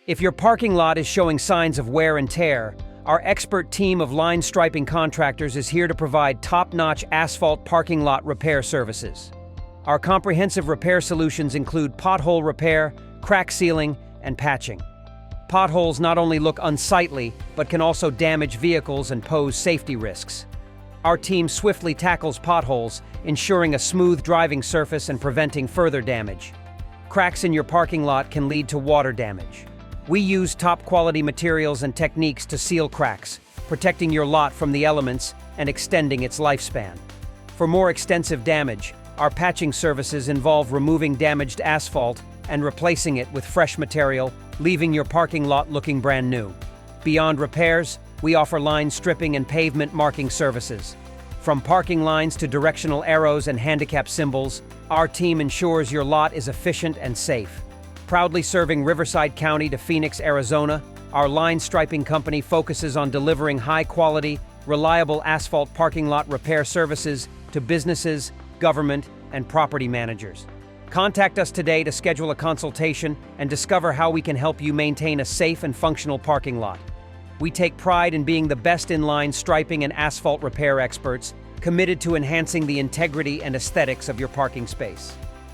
If your parking lot is showing signs of wear and tear, our expert team of line striping contractors is here to provide top-notch asphalt parking lot repair services. Our comprehensive repair solutions include pothole repair, crack sealing, and patching. Potholes not only look unsightly, but can also damage vehicles and pose safety risks. Our team swiftly tackles potholes, ensuring a smooth driving surface and preventing further damage. Cracks in your parking lot can lead to water damage. We use top-quality materials and techniques to seal cracks, protecting your lot from the elements and extending its lifespan. For more extensive damage, our patching services involve removing damaged asphalt and replacing it with fresh material, leaving your parking lot looking brand new. Beyond repairs, we offer line stripping and pavement marking services. From parking lines to directional arrows and handicap symbols, our team ensures your lot is efficient and safe. Proudly serving Riverside County to Phoenix, Arizona, our line striping company focuses on delivering high-quality, reliable asphalt parking lot repair services to businesses, government, and property managers. Contact us today to schedule a consultation and discover how we can help you maintain a safe and functional parking lot. We take pride in being the best in line striping and asphalt repair experts, committed to enhancing the integrity and aesthetics of your parking space.